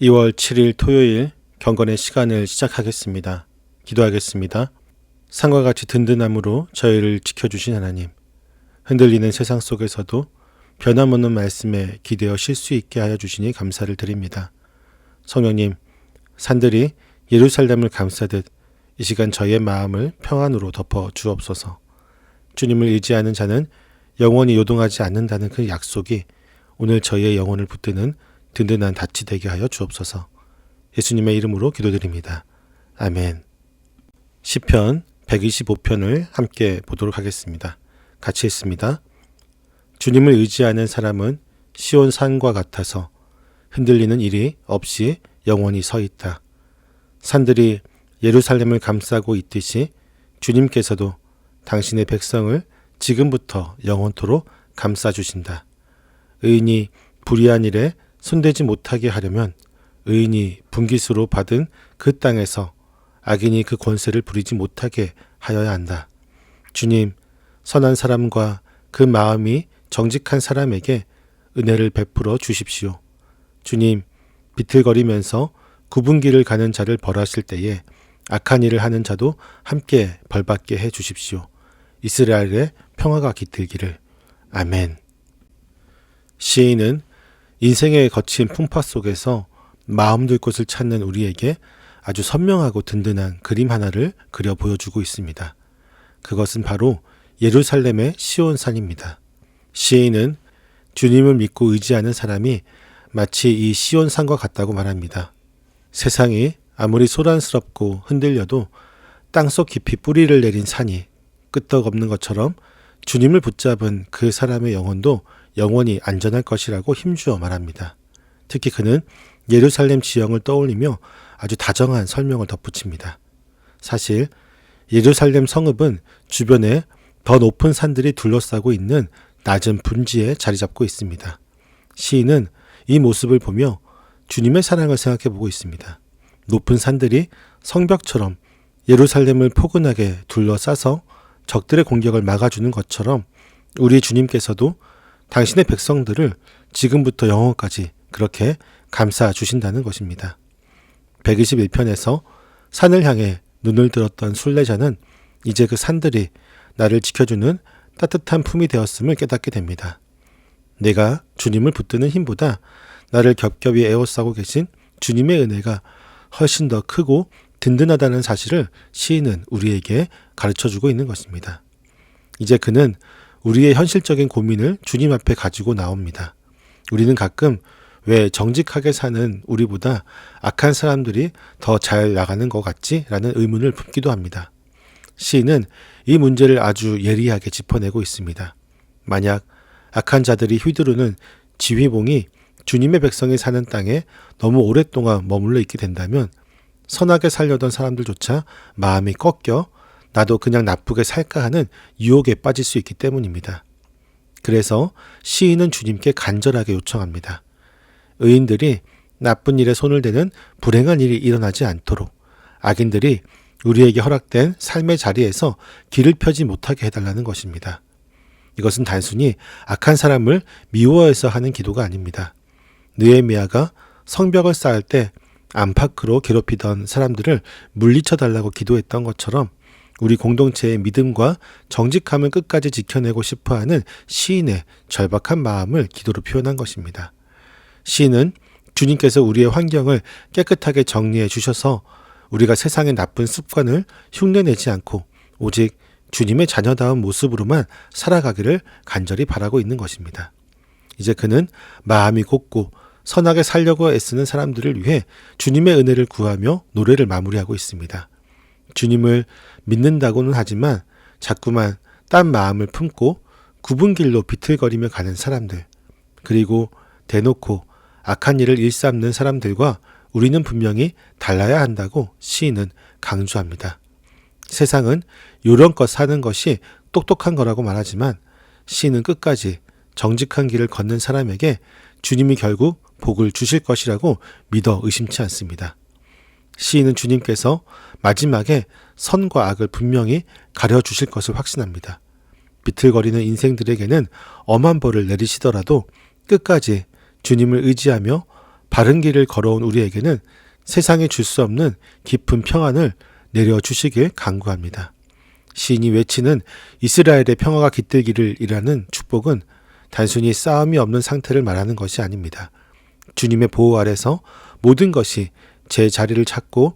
2월 7일 토요일 경건의 시간을 시작하겠습니다. 기도하겠습니다. 산과 같이 든든함으로 저희를 지켜주신 하나님, 흔들리는 세상 속에서도 변함없는 말씀에 기대어 쉴 수 있게 하여 주시니 감사를 드립니다. 성령님, 산들이 예루살렘을 감싸듯 이 시간 저희의 마음을 평안으로 덮어 주옵소서. 주님을 의지하는 자는 영원히 요동하지 않는다는 그 약속이 오늘 저희의 영혼을 붙드는 든든한 닻이 되게 하여 주옵소서. 예수님의 이름으로 기도드립니다. 아멘. 시편 125편을 함께 보도록 하겠습니다. 같이 읽습니다. 주님을 의지하는 사람은 시온 산과 같아서 흔들리는 일이 없이 영원히 서 있다. 산들이 예루살렘을 감싸고 있듯이 주님께서도 당신의 백성을 지금부터 영원토록 감싸주신다. 의인이 불의한 일에 손대지 못하게 하려면 의인이 분깃으로 받은 그 땅에서 악인이 그 권세를 부리지 못하게 하여야 한다. 주님, 선한 사람과 그 마음이 정직한 사람에게 은혜를 베풀어 주십시오. 주님, 비틀거리면서 굽은 길을 가는 자를 벌하실 때에 악한 일을 하는 자도 함께 벌받게 해 주십시오. 이스라엘의 평화가 깃들기를. 아멘. 시인은 인생의 거친 풍파 속에서 마음 둘 곳을 찾는 우리에게 아주 선명하고 든든한 그림 하나를 그려 보여주고 있습니다. 그것은 바로 예루살렘의 시온산입니다. 시인은 주님을 믿고 의지하는 사람이 마치 이 시온산과 같다고 말합니다. 세상이 아무리 소란스럽고 흔들려도 땅속 깊이 뿌리를 내린 산이 끄떡없는 것처럼 주님을 붙잡은 그 사람의 영혼도 영원히 안전할 것이라고 힘주어 말합니다. 특히 그는 예루살렘 지형을 떠올리며 아주 다정한 설명을 덧붙입니다. 사실 예루살렘 성읍은 주변에 더 높은 산들이 둘러싸고 있는 낮은 분지에 자리 잡고 있습니다. 시인은 이 모습을 보며 주님의 사랑을 생각해 보고 있습니다. 높은 산들이 성벽처럼 예루살렘을 포근하게 둘러싸서 적들의 공격을 막아주는 것처럼 우리 주님께서도 당신의 백성들을 지금부터 영원까지 그렇게 감싸 주신다는 것입니다. 121편에서 산을 향해 눈을 들었던 순례자는 이제 그 산들이 나를 지켜주는 따뜻한 품이 되었음을 깨닫게 됩니다. 내가 주님을 붙드는 힘보다 나를 겹겹이 에워싸고 계신 주님의 은혜가 훨씬 더 크고 든든하다는 사실을 시인은 우리에게 가르쳐주고 있는 것입니다. 이제 그는 우리의 현실적인 고민을 주님 앞에 가지고 나옵니다. 우리는 가끔 왜 정직하게 사는 우리보다 악한 사람들이 더 잘 나가는 것 같지? 라는 의문을 품기도 합니다. 시인은 이 문제를 아주 예리하게 짚어내고 있습니다. 만약 악한 자들이 휘두르는 지휘봉이 주님의 백성이 사는 땅에 너무 오랫동안 머물러 있게 된다면 선하게 살려던 사람들조차 마음이 꺾여 나도 그냥 나쁘게 살까 하는 유혹에 빠질 수 있기 때문입니다. 그래서 시인은 주님께 간절하게 요청합니다. 의인들이 나쁜 일에 손을 대는 불행한 일이 일어나지 않도록 악인들이 우리에게 허락된 삶의 자리에서 길을 펴지 못하게 해달라는 것입니다. 이것은 단순히 악한 사람을 미워해서 하는 기도가 아닙니다. 느헤미야가 성벽을 쌓을 때 안팎으로 괴롭히던 사람들을 물리쳐달라고 기도했던 것처럼 우리 공동체의 믿음과 정직함을 끝까지 지켜내고 싶어하는 시인의 절박한 마음을 기도로 표현한 것입니다. 시인은 주님께서 우리의 환경을 깨끗하게 정리해 주셔서 우리가 세상의 나쁜 습관을 흉내내지 않고 오직 주님의 자녀다운 모습으로만 살아가기를 간절히 바라고 있는 것입니다. 이제 그는 마음이 곱고 선하게 살려고 애쓰는 사람들을 위해 주님의 은혜를 구하며 노래를 마무리하고 있습니다. 주님을 믿는다고는 하지만 자꾸만 딴 마음을 품고 굽은 길로 비틀거리며 가는 사람들, 그리고 대놓고 악한 일을 일삼는 사람들과 우리는 분명히 달라야 한다고 시인은 강조합니다. 세상은 요령껏 사는 것이 똑똑한 거라고 말하지만 시인은 끝까지 정직한 길을 걷는 사람에게 주님이 결국 복을 주실 것이라고 믿어 의심치 않습니다. 시인은 주님께서 마지막에 선과 악을 분명히 가려주실 것을 확신합니다. 비틀거리는 인생들에게는 엄한 벌을 내리시더라도 끝까지 주님을 의지하며 바른 길을 걸어온 우리에게는 세상에 줄 수 없는 깊은 평안을 내려주시길 간구합니다. 시인이 외치는 이스라엘의 평화가 깃들기를이라는 축복은 단순히 싸움이 없는 상태를 말하는 것이 아닙니다. 주님의 보호 아래서 모든 것이 제 자리를 찾고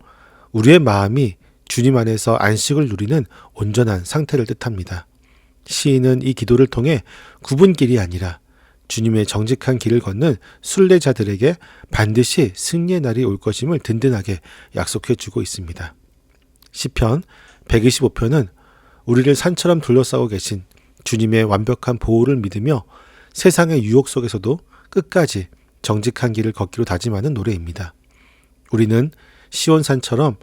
우리의 마음이 주님 안에서 안식을 누리는 온전한 상태를 뜻합니다. 시인은 이 기도를 통해 굽은 길이 아니라 주님의 정직한 길을 걷는 순례자들에게 반드시 승리의 날이 올 것임을 든든하게 약속해 주고 있습니다. 시편 125편은 우리를 산처럼 둘러싸고 계신 주님의 완벽한 보호를 믿으며 세상의 유혹 속에서도 끝까지 정직한 길을 걷기로 다짐하는 노래입니다. 우리는 시온산처럼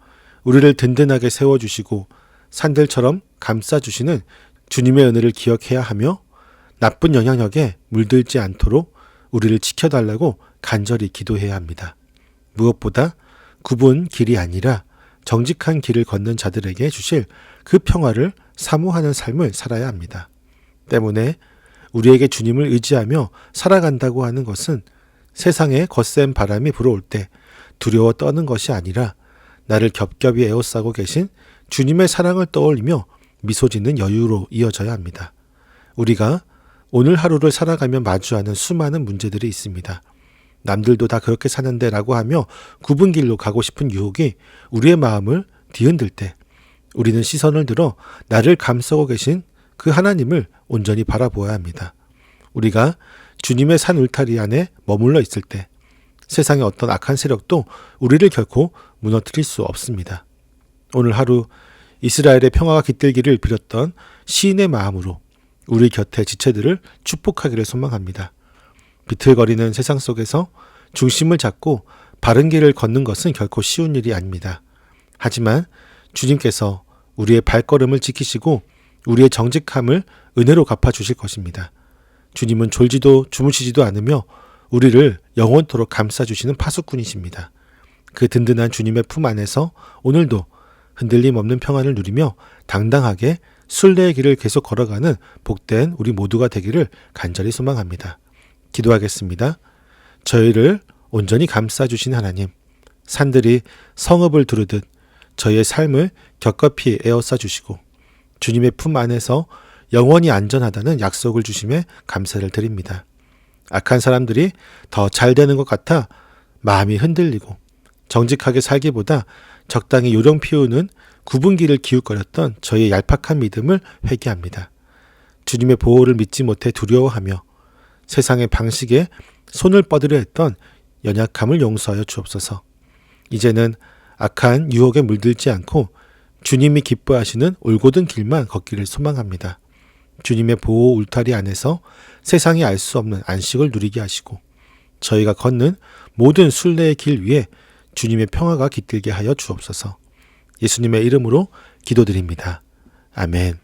우리를 든든하게 세워주시고 산들처럼 감싸주시는 주님의 은혜를 기억해야 하며 나쁜 영향력에 물들지 않도록 우리를 지켜달라고 간절히 기도해야 합니다. 무엇보다 굽은 길이 아니라 정직한 길을 걷는 자들에게 주실 그 평화를 사모하는 삶을 살아야 합니다. 때문에 우리에게 주님을 의지하며 살아간다고 하는 것은 세상에 거센 바람이 불어올 때 두려워 떠는 것이 아니라 나를 겹겹이 에워싸고 계신 주님의 사랑을 떠올리며 미소 짓는 여유로 이어져야 합니다. 우리가 오늘 하루를 살아가며 마주하는 수많은 문제들이 있습니다. 남들도 다 그렇게 사는데 라고 하며 굽은 길로 가고 싶은 유혹이 우리의 마음을 뒤흔들 때 우리는 시선을 들어 나를 감싸고 계신 그 하나님을 온전히 바라보아야 합니다. 우리가 주님의 산 울타리 안에 머물러 있을 때 세상의 어떤 악한 세력도 우리를 결코 무너뜨릴 수 없습니다. 오늘 하루 이스라엘의 평화가 깃들기를 빌었던 시인의 마음으로 우리 곁의 지체들을 축복하기를 소망합니다. 비틀거리는 세상 속에서 중심을 잡고 바른 길을 걷는 것은 결코 쉬운 일이 아닙니다. 하지만 주님께서 우리의 발걸음을 지키시고 우리의 정직함을 은혜로 갚아주실 것입니다. 주님은 졸지도 주무시지도 않으며 우리를 영원토록 감싸주시는 파수꾼이십니다. 그 든든한 주님의 품 안에서 오늘도 흔들림 없는 평안을 누리며 당당하게 순례의 길을 계속 걸어가는 복된 우리 모두가 되기를 간절히 소망합니다. 기도하겠습니다. 저희를 온전히 감싸주신 하나님, 산들이 성읍을 두르듯 저희의 삶을 겹겹이 에워싸 주시고 주님의 품 안에서 영원히 안전하다는 약속을 주심에 감사를 드립니다. 악한 사람들이 더 잘 되는 것 같아 마음이 흔들리고 정직하게 살기보다 적당히 요령 피우는 굽은 길을 기웃거렸던 저희의 얄팍한 믿음을 회개합니다. 주님의 보호를 믿지 못해 두려워하며 세상의 방식에 손을 뻗으려 했던 연약함을 용서하여 주옵소서. 이제는 악한 유혹에 물들지 않고 주님이 기뻐하시는 올곧은 길만 걷기를 소망합니다. 주님의 보호 울타리 안에서 세상이 알 수 없는 안식을 누리게 하시고 저희가 걷는 모든 순례의 길 위에 주님의 평화가 깃들게 하여 주옵소서. 예수님의 이름으로 기도드립니다. 아멘.